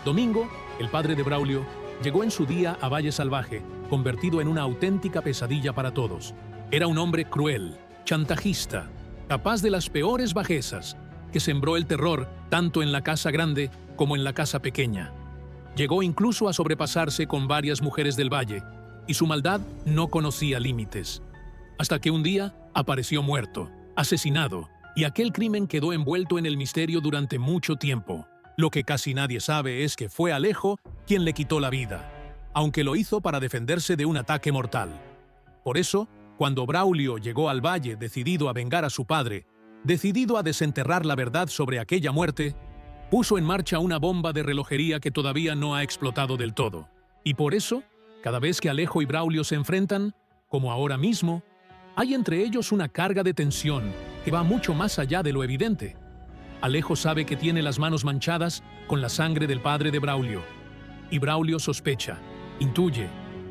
Domingo, el padre de Braulio, llegó en su día a Valle Salvaje, convertido en una auténtica pesadilla para todos. Era un hombre cruel, chantajista, capaz de las peores bajezas, que sembró el terror tanto en la casa grande como en la casa pequeña. Llegó incluso a sobrepasarse con varias mujeres del valle, y su maldad no conocía límites. Hasta que un día apareció muerto, asesinado, y aquel crimen quedó envuelto en el misterio durante mucho tiempo. Lo que casi nadie sabe es que fue Alejo quien le quitó la vida, aunque lo hizo para defenderse de un ataque mortal. Por eso, cuando Braulio llegó al valle decidido a vengar a su padre, decidido a desenterrar la verdad sobre aquella muerte, puso en marcha una bomba de relojería que todavía no ha explotado del todo. Y por eso, cada vez que Alejo y Braulio se enfrentan, como ahora mismo, hay entre ellos una carga de tensión que va mucho más allá de lo evidente. Alejo sabe que tiene las manos manchadas con la sangre del padre de Braulio. Y Braulio sospecha, intuye,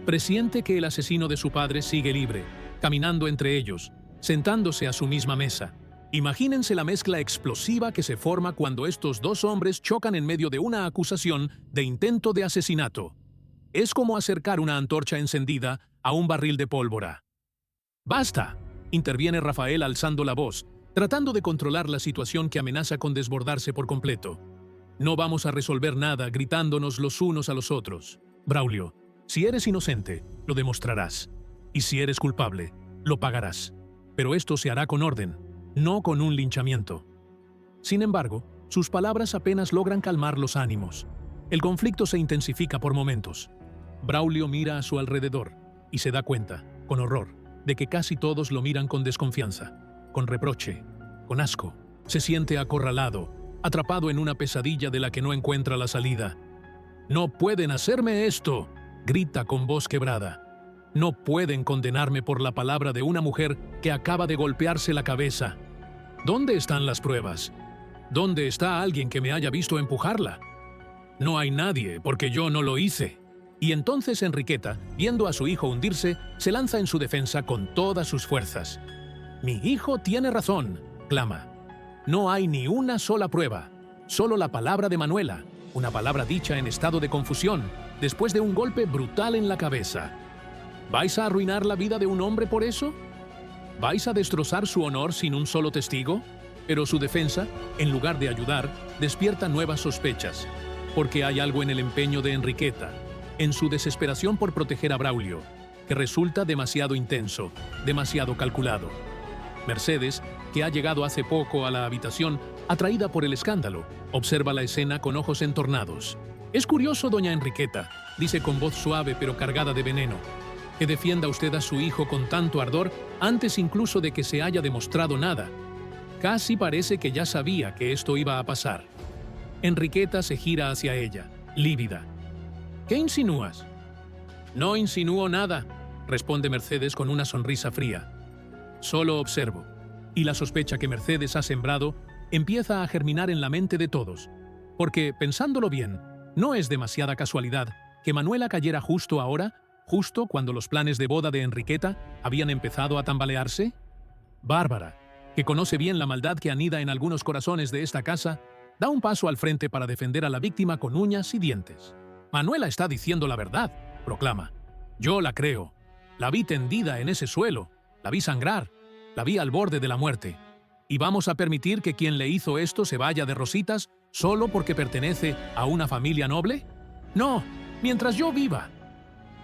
presiente que el asesino de su padre sigue libre, caminando entre ellos, sentándose a su misma mesa. Imagínense la mezcla explosiva que se forma cuando estos dos hombres chocan en medio de una acusación de intento de asesinato. Es como acercar una antorcha encendida a un barril de pólvora. ¡Basta!, interviene Rafael alzando la voz, tratando de controlar la situación que amenaza con desbordarse por completo. No vamos a resolver nada gritándonos los unos a los otros. Braulio, si eres inocente, lo demostrarás. Y si eres culpable, lo pagarás. Pero esto se hará con orden, no con un linchamiento. Sin embargo, sus palabras apenas logran calmar los ánimos. El conflicto se intensifica por momentos. Braulio mira a su alrededor y se da cuenta, con horror, de que casi todos lo miran con desconfianza, con reproche, con asco. Se siente acorralado, atrapado en una pesadilla de la que no encuentra la salida. «¡No pueden hacerme esto!», grita con voz quebrada. «No pueden condenarme por la palabra de una mujer que acaba de golpearse la cabeza. ¿Dónde están las pruebas? ¿Dónde está alguien que me haya visto empujarla? No hay nadie, porque yo no lo hice». Y entonces Enriqueta, viendo a su hijo hundirse, se lanza en su defensa con todas sus fuerzas. «Mi hijo tiene razón», clama. «No hay ni una sola prueba, solo la palabra de Manuela, una palabra dicha en estado de confusión, después de un golpe brutal en la cabeza. ¿Vais a arruinar la vida de un hombre por eso? ¿Vais a destrozar su honor sin un solo testigo?». Pero su defensa, en lugar de ayudar, despierta nuevas sospechas, porque hay algo en el empeño de Enriqueta, en su desesperación por proteger a Braulio, que resulta demasiado intenso, demasiado calculado. Mercedes, que ha llegado hace poco a la habitación, atraída por el escándalo, observa la escena con ojos entornados. «Es curioso, doña Enriqueta», dice con voz suave pero cargada de veneno, «que defienda usted a su hijo con tanto ardor antes incluso de que se haya demostrado nada. Casi parece que ya sabía que esto iba a pasar». Enriqueta se gira hacia ella, lívida. «¿Qué insinúas?». «No insinúo nada», responde Mercedes con una sonrisa fría. «Solo observo». Y la sospecha que Mercedes ha sembrado empieza a germinar en la mente de todos. Porque, pensándolo bien, no es demasiada casualidad que Manuela cayera justo ahora, justo cuando los planes de boda de Enriqueta habían empezado a tambalearse. Bárbara, que conoce bien la maldad que anida en algunos corazones de esta casa, da un paso al frente para defender a la víctima con uñas y dientes. «Manuela está diciendo la verdad», proclama. «Yo la creo. La vi tendida en ese suelo, la vi sangrar, la vi al borde de la muerte. ¿Y vamos a permitir que quien le hizo esto se vaya de rositas solo porque pertenece a una familia noble? No, mientras yo viva».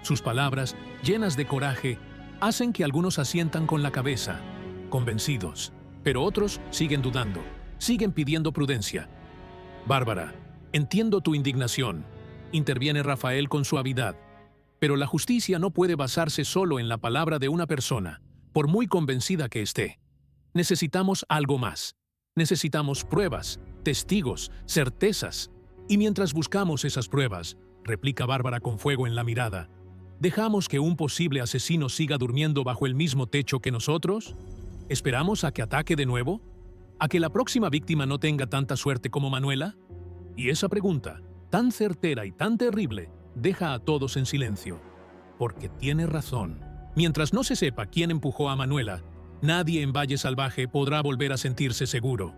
Sus palabras, llenas de coraje, hacen que algunos asientan con la cabeza, convencidos, pero otros siguen dudando, siguen pidiendo prudencia. «Bárbara, entiendo tu indignación», interviene Rafael con suavidad. Pero la justicia no puede basarse solo en la palabra de una persona, por muy convencida que esté. Necesitamos algo más. Necesitamos pruebas, testigos, certezas. Y mientras buscamos esas pruebas, replica Bárbara con fuego en la mirada, ¿dejamos que un posible asesino siga durmiendo bajo el mismo techo que nosotros? ¿Esperamos a que ataque de nuevo? ¿A que la próxima víctima no tenga tanta suerte como Manuela? Y esa pregunta, tan certera y tan terrible, deja a todos en silencio. Porque tiene razón. Mientras no se sepa quién empujó a Manuela, nadie en Valle Salvaje podrá volver a sentirse seguro.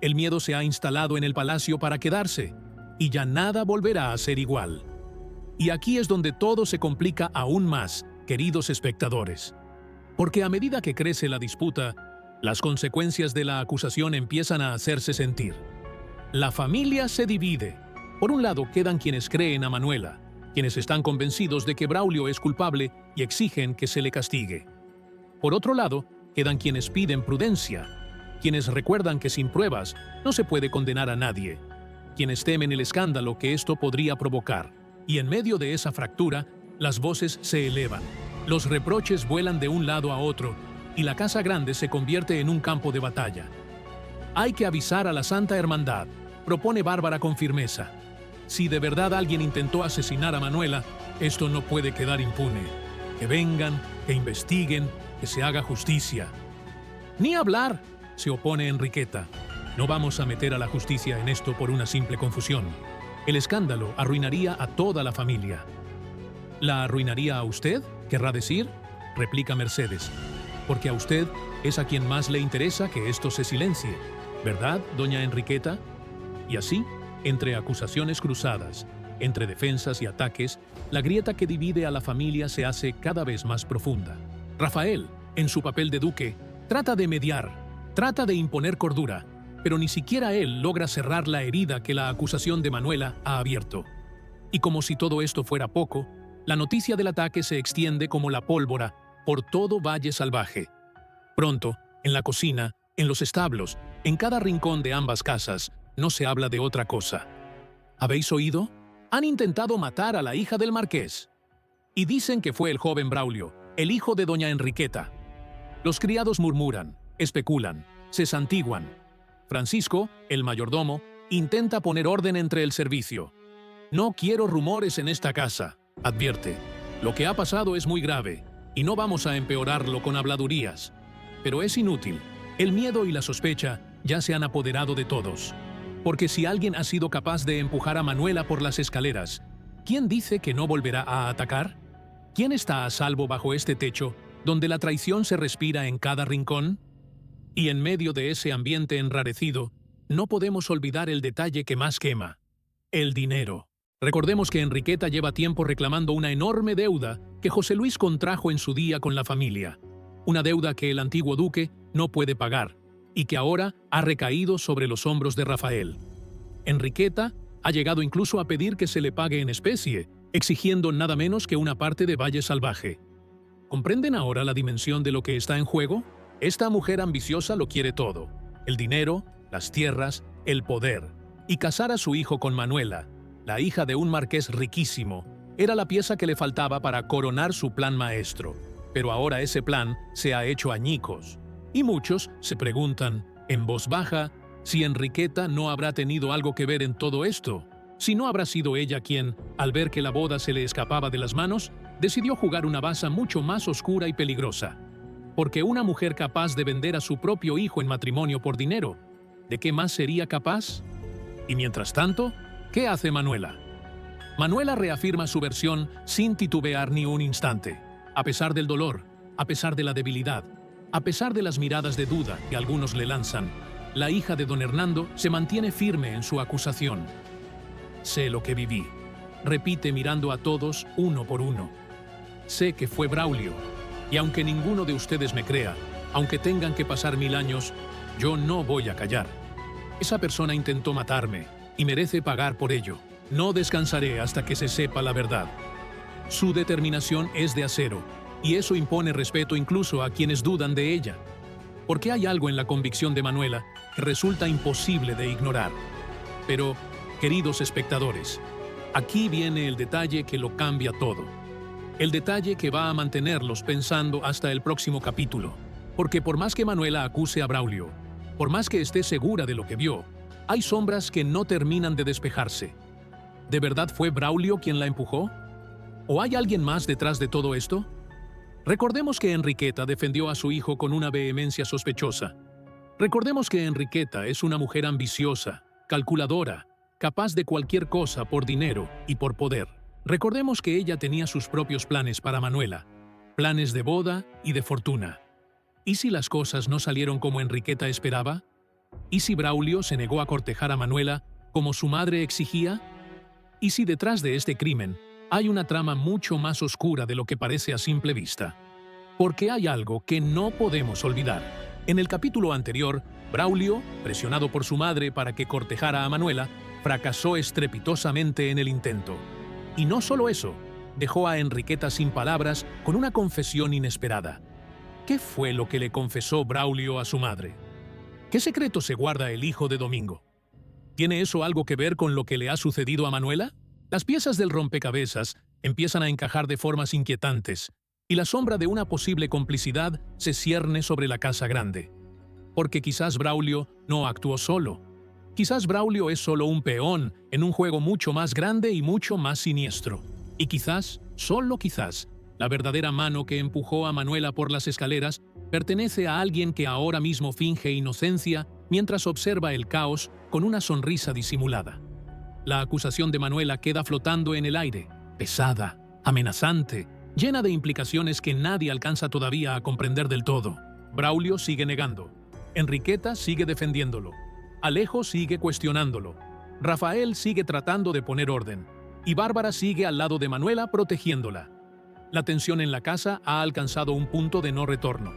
El miedo se ha instalado en el palacio para quedarse, y ya nada volverá a ser igual. Y aquí es donde todo se complica aún más, queridos espectadores. Porque a medida que crece la disputa, las consecuencias de la acusación empiezan a hacerse sentir. La familia se divide. Por un lado quedan quienes creen a Manuela, quienes están convencidos de que Braulio es culpable y exigen que se le castigue. Por otro lado, quedan quienes piden prudencia, quienes recuerdan que sin pruebas no se puede condenar a nadie, quienes temen el escándalo que esto podría provocar. Y en medio de esa fractura, las voces se elevan, los reproches vuelan de un lado a otro y la Casa Grande se convierte en un campo de batalla. Hay que avisar a la Santa Hermandad, propone Bárbara con firmeza. Si de verdad alguien intentó asesinar a Manuela, esto no puede quedar impune. Que vengan, que investiguen, que se haga justicia. Ni hablar, se opone Enriqueta. No vamos a meter a la justicia en esto por una simple confusión. El escándalo arruinaría a toda la familia. ¿La arruinaría a usted? ¿Querrá decir? Replica Mercedes. Porque a usted es a quien más le interesa que esto se silencie, ¿verdad, doña Enriqueta? Y así, entre acusaciones cruzadas, entre defensas y ataques, la grieta que divide a la familia se hace cada vez más profunda. Rafael, en su papel de duque, trata de mediar, trata de imponer cordura, pero ni siquiera él logra cerrar la herida que la acusación de Manuela ha abierto. Y como si todo esto fuera poco, la noticia del ataque se extiende como la pólvora por todo Valle Salvaje. Pronto, en la cocina, en los establos, en cada rincón de ambas casas, no se habla de otra cosa. ¿Habéis oído? Han intentado matar a la hija del marqués. Y dicen que fue el joven Braulio, el hijo de doña Enriqueta. Los criados murmuran, especulan, se santiguan. Francisco, el mayordomo, intenta poner orden entre el servicio. No quiero rumores en esta casa, advierte. Lo que ha pasado es muy grave, y no vamos a empeorarlo con habladurías. Pero es inútil. El miedo y la sospecha ya se han apoderado de todos. Porque si alguien ha sido capaz de empujar a Manuela por las escaleras, ¿quién dice que no volverá a atacar? ¿Quién está a salvo bajo este techo, donde la traición se respira en cada rincón? Y en medio de ese ambiente enrarecido, no podemos olvidar el detalle que más quema: el dinero. Recordemos que Enriqueta lleva tiempo reclamando una enorme deuda que José Luis contrajo en su día con la familia. Una deuda que el antiguo duque no puede pagar y que ahora ha recaído sobre los hombros de Rafael. Enriqueta ha llegado incluso a pedir que se le pague en especie, exigiendo nada menos que una parte de Valle Salvaje. ¿Comprenden ahora la dimensión de lo que está en juego? Esta mujer ambiciosa lo quiere todo: el dinero, las tierras, el poder. Y casar a su hijo con Manuela, la hija de un marqués riquísimo, era la pieza que le faltaba para coronar su plan maestro. Pero ahora ese plan se ha hecho añicos. Y muchos se preguntan, en voz baja, si Enriqueta no habrá tenido algo que ver en todo esto. Si no habrá sido ella quien, al ver que la boda se le escapaba de las manos, decidió jugar una baza mucho más oscura y peligrosa. Porque una mujer capaz de vender a su propio hijo en matrimonio por dinero, ¿de qué más sería capaz? Y mientras tanto, ¿qué hace Manuela? Manuela reafirma su versión sin titubear ni un instante. A pesar del dolor, a pesar de la debilidad, a pesar de las miradas de duda que algunos le lanzan, la hija de don Hernando se mantiene firme en su acusación. Sé lo que viví, repite mirando a todos uno por uno. Sé que fue Braulio, y aunque ninguno de ustedes me crea, aunque tengan que pasar 1000 años, yo no voy a callar. Esa persona intentó matarme y merece pagar por ello. No descansaré hasta que se sepa la verdad. Su determinación es de acero, y eso impone respeto incluso a quienes dudan de ella. Porque hay algo en la convicción de Manuela que resulta imposible de ignorar. Pero, queridos espectadores, aquí viene el detalle que lo cambia todo. El detalle que va a mantenerlos pensando hasta el próximo capítulo. Porque por más que Manuela acuse a Braulio, por más que esté segura de lo que vio, hay sombras que no terminan de despejarse. ¿De verdad fue Braulio quien la empujó? ¿O hay alguien más detrás de todo esto? Recordemos que Enriqueta defendió a su hijo con una vehemencia sospechosa. Recordemos que Enriqueta es una mujer ambiciosa, calculadora, capaz de cualquier cosa por dinero y por poder. Recordemos que ella tenía sus propios planes para Manuela, planes de boda y de fortuna. ¿Y si las cosas no salieron como Enriqueta esperaba? ¿Y si Braulio se negó a cortejar a Manuela como su madre exigía? ¿Y si detrás de este crimen hay una trama mucho más oscura de lo que parece a simple vista? Porque hay algo que no podemos olvidar. En el capítulo anterior, Braulio, presionado por su madre para que cortejara a Manuela, fracasó estrepitosamente en el intento. Y no solo eso, dejó a Enriqueta sin palabras con una confesión inesperada. ¿Qué fue lo que le confesó Braulio a su madre? ¿Qué secreto se guarda el hijo de Domingo? ¿Tiene eso algo que ver con lo que le ha sucedido a Manuela? Las piezas del rompecabezas empiezan a encajar de formas inquietantes, y la sombra de una posible complicidad se cierne sobre la casa grande. Porque quizás Braulio no actuó solo. Quizás Braulio es solo un peón en un juego mucho más grande y mucho más siniestro. Y quizás, solo quizás, la verdadera mano que empujó a Manuela por las escaleras pertenece a alguien que ahora mismo finge inocencia mientras observa el caos con una sonrisa disimulada. La acusación de Manuela queda flotando en el aire, pesada, amenazante, llena de implicaciones que nadie alcanza todavía a comprender del todo. Braulio sigue negando. Enriqueta sigue defendiéndolo. Alejo sigue cuestionándolo. Rafael sigue tratando de poner orden. Y Bárbara sigue al lado de Manuela protegiéndola. La tensión en la casa ha alcanzado un punto de no retorno.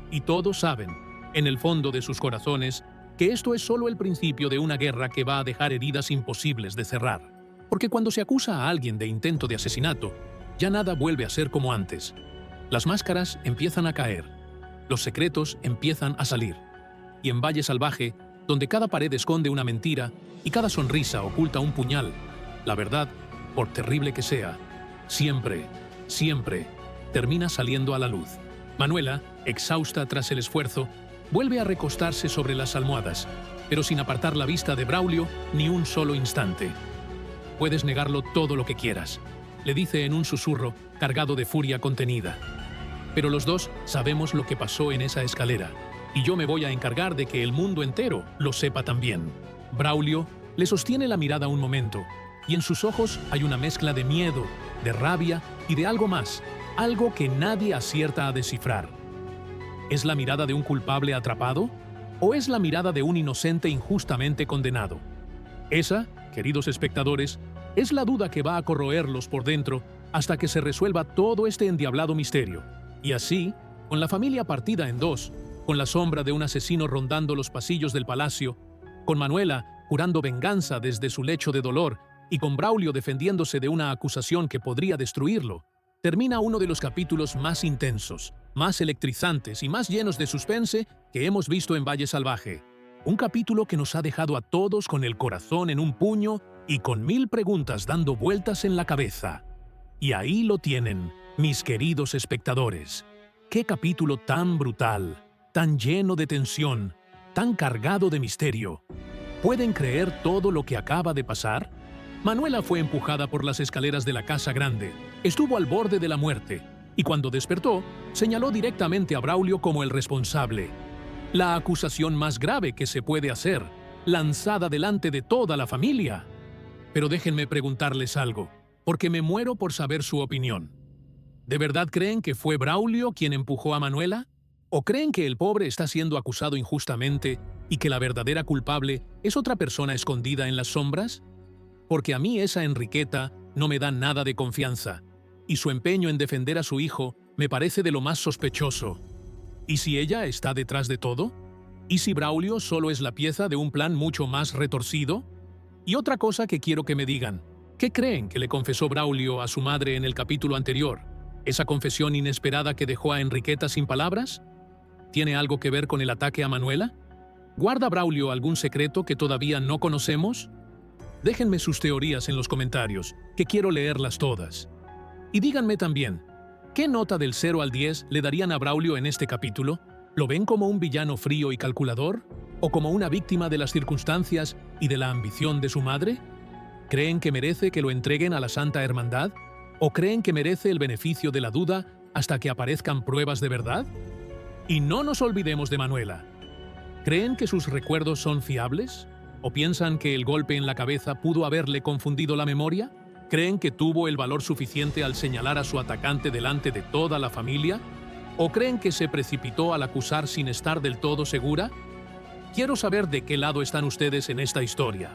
Y todos saben, en el fondo de sus corazones, que esto es solo el principio de una guerra que va a dejar heridas imposibles de cerrar. Porque cuando se acusa a alguien de intento de asesinato, ya nada vuelve a ser como antes. Las máscaras empiezan a caer, los secretos empiezan a salir. Y en Valle Salvaje, donde cada pared esconde una mentira y cada sonrisa oculta un puñal, la verdad, por terrible que sea, siempre, siempre termina saliendo a la luz. Manuela, exhausta tras el esfuerzo, vuelve a recostarse sobre las almohadas, pero sin apartar la vista de Braulio ni un solo instante. «Puedes negarlo todo lo que quieras», le dice en un susurro cargado de furia contenida. «Pero los dos sabemos lo que pasó en esa escalera, y yo me voy a encargar de que el mundo entero lo sepa también». Braulio le sostiene la mirada un momento, y en sus ojos hay una mezcla de miedo, de rabia y de algo más, algo que nadie acierta a descifrar. ¿Es la mirada de un culpable atrapado? ¿O es la mirada de un inocente injustamente condenado? Esa, queridos espectadores, es la duda que va a corroerlos por dentro hasta que se resuelva todo este endiablado misterio. Y así, con la familia partida en dos, con la sombra de un asesino rondando los pasillos del palacio, con Manuela jurando venganza desde su lecho de dolor y con Braulio defendiéndose de una acusación que podría destruirlo, termina uno de los capítulos más intensos, más electrizantes y más llenos de suspense que hemos visto en Valle Salvaje. Un capítulo que nos ha dejado a todos con el corazón en un puño y con 1000 preguntas dando vueltas en la cabeza. Y ahí lo tienen, mis queridos espectadores. ¡Qué capítulo tan brutal, tan lleno de tensión, tan cargado de misterio! ¿Pueden creer todo lo que acaba de pasar? Manuela fue empujada por las escaleras de la casa grande, estuvo al borde de la muerte, y cuando despertó, señaló directamente a Braulio como el responsable. La acusación más grave que se puede hacer, lanzada delante de toda la familia. Pero déjenme preguntarles algo, porque me muero por saber su opinión. ¿De verdad creen que fue Braulio quien empujó a Manuela? ¿O creen que el pobre está siendo acusado injustamente y que la verdadera culpable es otra persona escondida en las sombras? Porque a mí esa Enriqueta no me da nada de confianza, y su empeño en defender a su hijo me parece de lo más sospechoso. ¿Y si ella está detrás de todo? ¿Y si Braulio solo es la pieza de un plan mucho más retorcido? Y otra cosa que quiero que me digan, ¿qué creen que le confesó Braulio a su madre en el capítulo anterior? ¿Esa confesión inesperada que dejó a Enriqueta sin palabras? ¿Tiene algo que ver con el ataque a Manuela? ¿Guarda Braulio algún secreto que todavía no conocemos? Déjenme sus teorías en los comentarios, que quiero leerlas todas. Y díganme también, ¿qué nota del 0 al 10 le darían a Braulio en este capítulo? ¿Lo ven como un villano frío y calculador? ¿O como una víctima de las circunstancias y de la ambición de su madre? ¿Creen que merece que lo entreguen a la Santa Hermandad? ¿O creen que merece el beneficio de la duda hasta que aparezcan pruebas de verdad? Y no nos olvidemos de Manuela. ¿Creen que sus recuerdos son fiables? ¿O piensan que el golpe en la cabeza pudo haberle confundido la memoria? ¿Creen que tuvo el valor suficiente al señalar a su atacante delante de toda la familia? ¿O creen que se precipitó al acusar sin estar del todo segura? Quiero saber de qué lado están ustedes en esta historia.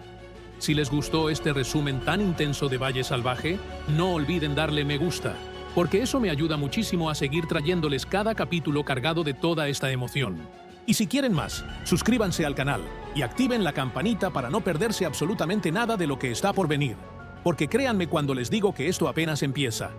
Si les gustó este resumen tan intenso de Valle Salvaje, no olviden darle me gusta, porque eso me ayuda muchísimo a seguir trayéndoles cada capítulo cargado de toda esta emoción. Y si quieren más, suscríbanse al canal y activen la campanita para no perderse absolutamente nada de lo que está por venir. Porque créanme cuando les digo que esto apenas empieza.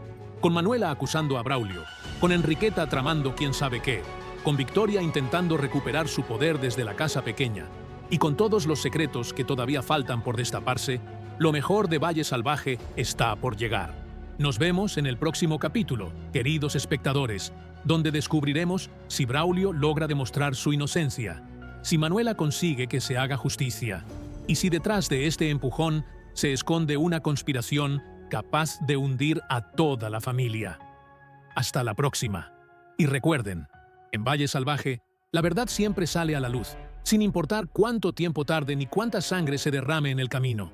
Con Manuela acusando a Braulio, con Enriqueta tramando quién sabe qué, con Victoria intentando recuperar su poder desde la casa pequeña, y con todos los secretos que todavía faltan por destaparse, lo mejor de Valle Salvaje está por llegar. Nos vemos en el próximo capítulo, queridos espectadores, donde descubriremos si Braulio logra demostrar su inocencia, si Manuela consigue que se haga justicia, y si detrás de este empujón se esconde una conspiración capaz de hundir a toda la familia. Hasta la próxima. Y recuerden, en Valle Salvaje, la verdad siempre sale a la luz, sin importar cuánto tiempo tarde ni cuánta sangre se derrame en el camino.